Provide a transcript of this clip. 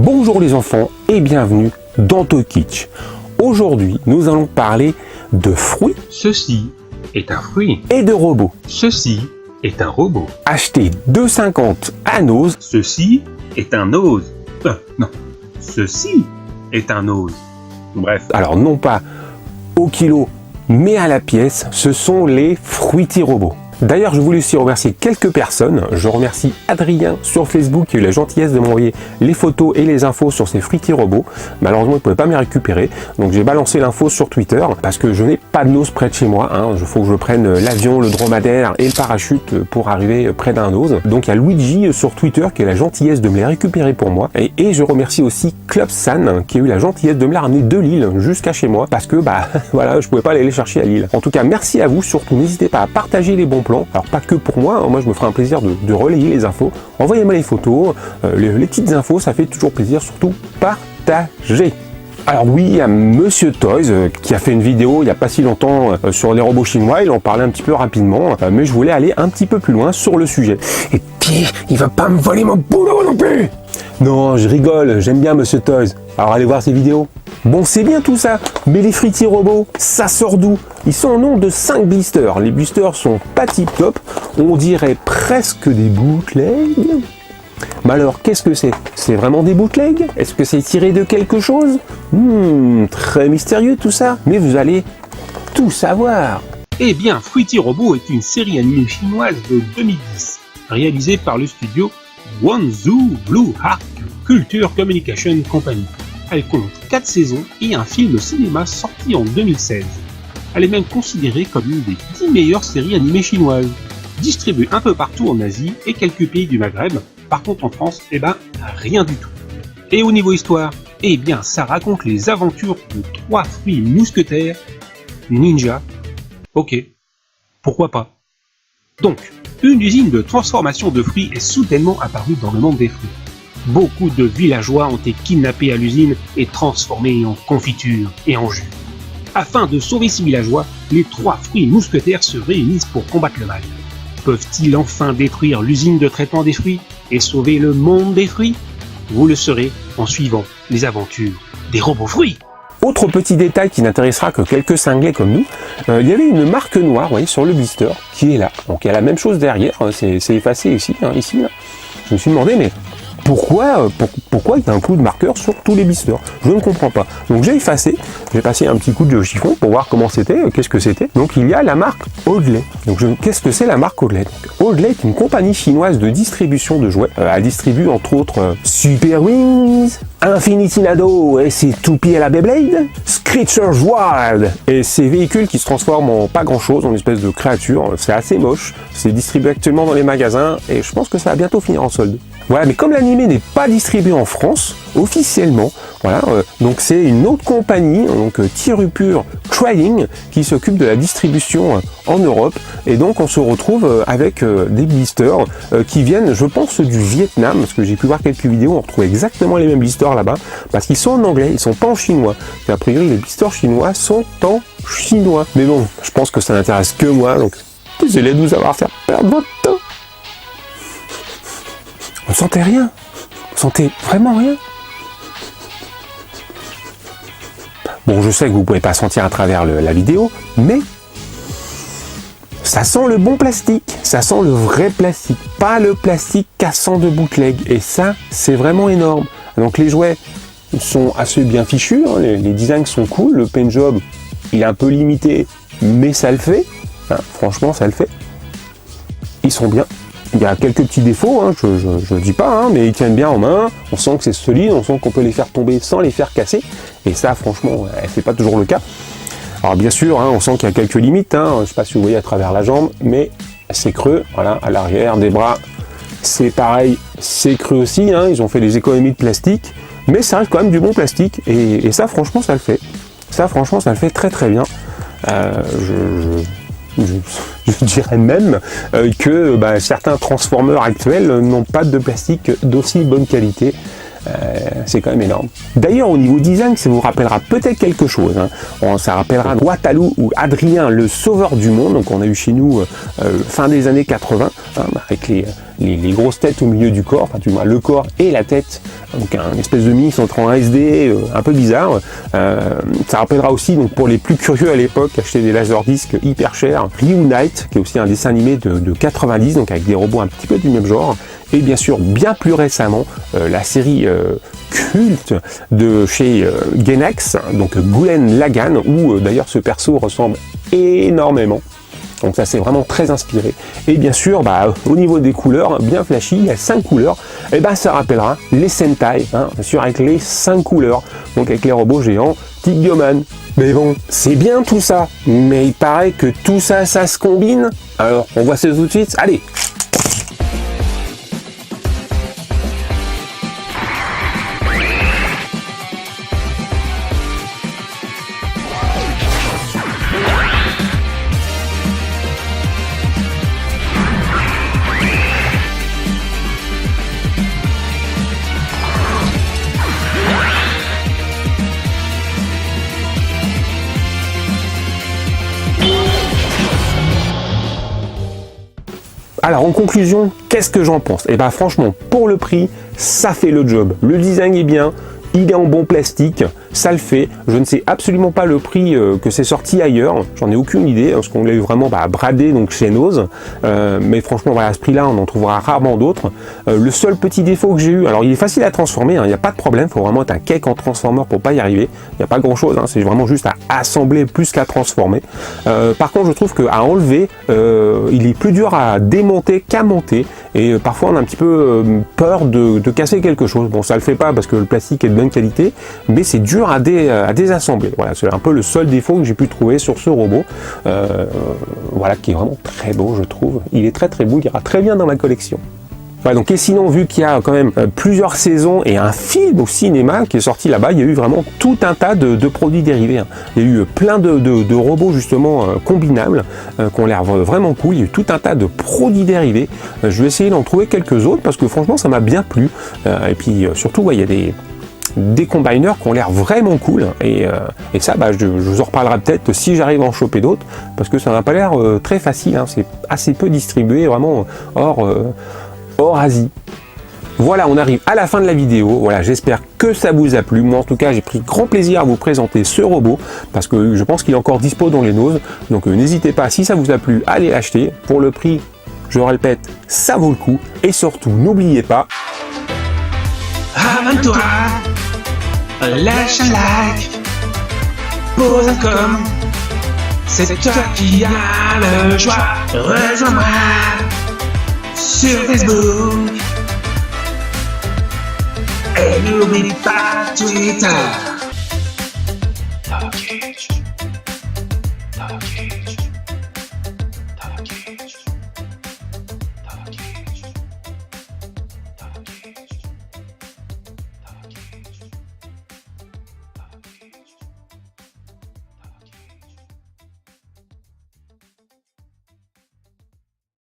Bonjour les enfants et bienvenue dans Tokitch. Aujourd'hui, nous allons parler de fruits. Ceci est un fruit. Et de robots. Ceci est un robot. Acheter 2,50 à Nose. Ceci est un ose. Non. Ceci est un ose. Bref. Alors non pas au kilo, mais à la pièce, ce sont les fruitiers robots. D'ailleurs, je voulais aussi remercier quelques personnes. Je remercie Adrien sur Facebook qui a eu la gentillesse de m'envoyer les photos et les infos sur ces fruitiers robots. Malheureusement, il ne pouvait pas me les récupérer. Donc j'ai balancé l'info sur Twitter parce que je n'ai pas de nose près de chez moi. Il faut que je prenne l'avion, le dromadaire et le parachute pour arriver près d'un nose. Donc il y a Luigi sur Twitter qui a eu la gentillesse de me les récupérer pour moi. Et je remercie aussi Club San qui a eu la gentillesse de me les ramener de Lille jusqu'à chez moi parce que voilà, je pouvais pas aller les chercher à Lille. En tout cas, merci à vous. Surtout, n'hésitez pas à partager les bons plans. Alors pas que pour moi, moi je me ferai un plaisir de relayer les infos. Envoyez-moi les photos, les petites infos, ça fait toujours plaisir, surtout partagez. Alors oui, il y a Monsieur Toys qui a fait une vidéo il n'y a pas si longtemps sur les robots chinois, il en parlait un petit peu rapidement, mais je voulais aller un petit peu plus loin sur le sujet. Et puis, il va pas me voler mon boulot non plus. Non, je rigole, j'aime bien Monsieur Toys. Alors allez voir ses vidéos. Bon, c'est bien tout ça, mais les fruitiers robots, ça sort d'où? Ils sont au nombre de 5 blisters. Les blisters sont pas tip top, on dirait presque des bootlegs. Mais alors, qu'est-ce que c'est? C'est vraiment des bootlegs? Est-ce que c'est tiré de quelque chose? Très mystérieux tout ça, mais vous allez tout savoir. Eh bien, Fruitier Robot est une série animée chinoise de 2010, réalisée par le studio Guangzhou Blue Heart Culture Communication Company. Elle compte 4 saisons et un film cinéma sorti en 2016. Elle est même considérée comme une des 10 meilleures séries animées chinoises, distribuée un peu partout en Asie et quelques pays du Maghreb. Par contre en France, rien du tout. Et au niveau histoire, ça raconte les aventures de 3 fruits mousquetaires, ninja. Ok, pourquoi pas. Donc, une usine de transformation de fruits est soudainement apparue dans le monde des fruits. Beaucoup de villageois ont été kidnappés à l'usine et transformés en confiture et en jus. Afin de sauver ces villageois, les 3 fruits mousquetaires se réunissent pour combattre le mal. Peuvent-ils enfin détruire l'usine de traitement des fruits et sauver le monde des fruits? Vous le saurez en suivant les aventures des robots fruits. Autre petit détail qui n'intéressera que quelques cinglés comme nous, il y avait une marque noire, vous voyez, sur le blister, qui est là. Donc il y a la même chose derrière, c'est effacé ici, ici. Là. Je me suis demandé, mais pourquoi il y a un coup de marqueur sur tous les blisters? Je ne comprends pas. Donc j'ai effacé, j'ai passé un petit coup de chiffon pour voir comment c'était, qu'est-ce que c'était. Donc il y a la marque Oldley. Donc qu'est-ce que c'est la marque Oldley? Oldley est une compagnie chinoise de distribution de jouets. Elle distribue entre autres Super Wings, Infinity Nado et ses toupies à la Beyblade, Screechers Wild et ses véhicules qui se transforment en pas grand chose, en espèce de créatures. C'est assez moche. C'est distribué actuellement dans les magasins et je pense que ça va bientôt finir en solde. Voilà, mais comme l'animé n'est pas distribué en France, officiellement, voilà, donc c'est une autre compagnie, donc Tirupur Trading, qui s'occupe de la distribution en Europe, et donc on se retrouve avec des blisters qui viennent, je pense, du Vietnam, parce que j'ai pu voir quelques vidéos, on retrouve exactement les mêmes blisters là-bas, parce qu'ils sont en anglais, ils sont pas en chinois. Et a priori, les blisters chinois sont en chinois. Mais bon, je pense que ça n'intéresse que moi, donc désolé de vous avoir fait perdre votre temps. On sentait rien. On sentait vraiment rien. Bon, je sais que vous ne pouvez pas sentir à travers la vidéo, mais ça sent le bon plastique. Ça sent le vrai plastique. Pas le plastique cassant de bootleg. Et ça, c'est vraiment énorme. Donc les jouets sont assez bien fichus. Les designs sont cool. Le paint job, il est un peu limité, mais ça le fait. Franchement, ça le fait. Ils sont bien. Il y a quelques petits défauts, je ne dis pas, mais ils tiennent bien en main, on sent que c'est solide, on sent qu'on peut les faire tomber sans les faire casser, et ça franchement, c'est pas toujours le cas. Alors bien sûr, on sent qu'il y a quelques limites, je ne sais pas si vous voyez à travers la jambe, mais c'est creux, voilà, à l'arrière des bras, c'est pareil, c'est creux aussi, ils ont fait des économies de plastique, mais ça reste quand même du bon plastique, et ça franchement ça le fait. Ça franchement ça le fait très très bien. Je dirais même que certains transformers actuels n'ont pas de plastique d'aussi bonne qualité. C'est quand même énorme. D'ailleurs, au niveau design, ça vous rappellera peut-être quelque chose. Hein. Ça rappellera Waterloo ou Adrien, le sauveur du monde. Donc, on a eu chez nous fin des années 80, hein, avec les grosses têtes au milieu du corps, enfin, du moins le corps et la tête. Donc, un espèce de mix entre en SD, un peu bizarre. Ça rappellera aussi, donc, pour les plus curieux à l'époque, acheter des laserdiscs hyper chers, Reunite, qui est aussi un dessin animé de 90, donc avec des robots un petit peu du même genre. Et bien sûr, bien plus récemment, la série culte de chez Gainax, donc Gurren Lagann, où d'ailleurs ce perso ressemble énormément. Donc ça, c'est vraiment très inspiré. Et bien sûr, au niveau des couleurs, bien flashy, il y a 5 couleurs. Et ça rappellera les Sentai, hein, bien sûr, avec les 5 couleurs. Donc avec les robots géants, type Bioman. Mais bon, c'est bien tout ça. Mais il paraît que tout ça, ça se combine. Alors, on voit ça tout de suite. Allez! Alors en conclusion, qu'est-ce que j'en pense? Franchement, pour le prix, ça fait le job. Le design est bien, il est en bon plastique, ça le fait. Je ne sais absolument pas le prix que c'est sorti ailleurs, j'en ai aucune idée, parce qu'on l'a eu vraiment bradé donc chez Nose. Mais franchement, voilà, à ce prix-là, on en trouvera rarement d'autres. Le seul petit défaut que j'ai eu, alors il est facile à transformer, il n'y a pas de problème, il faut vraiment être un cake en transformer pour pas y arriver. Il n'y a pas grand-chose, c'est vraiment juste à assembler plus qu'à transformer. Par contre, je trouve qu'à enlever, il est plus dur à démonter qu'à monter. Et parfois, on a un petit peu peur de casser quelque chose. Bon, ça le fait pas parce que le plastique est de bonne qualité, mais c'est dur à désassembler. Voilà, c'est un peu le seul défaut que j'ai pu trouver sur ce robot. Voilà, qui est vraiment très beau, je trouve. Il est très très beau, il ira très bien dans ma collection. Voilà, donc, et sinon, vu qu'il y a quand même plusieurs saisons et un film au cinéma qui est sorti là-bas, il y a eu vraiment tout un tas de produits dérivés. Il y a eu plein de robots justement combinables qui ont l'air vraiment cool. Il y a eu tout un tas de produits dérivés. Je vais essayer d'en trouver quelques autres parce que franchement, ça m'a bien plu. Et puis surtout, il y a des combiners qui ont l'air vraiment cool. Et ça, je vous en reparlerai peut-être si j'arrive à en choper d'autres parce que ça n'a pas l'air très facile. C'est assez peu distribué, vraiment hors Asie. Voilà, on arrive à la fin de la vidéo. Voilà, j'espère que ça vous a plu. Moi, en tout cas, j'ai pris grand plaisir à vous présenter ce robot parce que je pense qu'il est encore dispo dans les Nose. Donc, n'hésitez pas, si ça vous a plu, à aller l'acheter. Pour le prix, je répète, ça vaut le coup. Et surtout, n'oubliez pas... Abonne-toi, lâche un like, pose un com. C'est toi qui as le choix. Rejoins-moi sur Facebook. Et n'oublie pas Twitter. Talkish.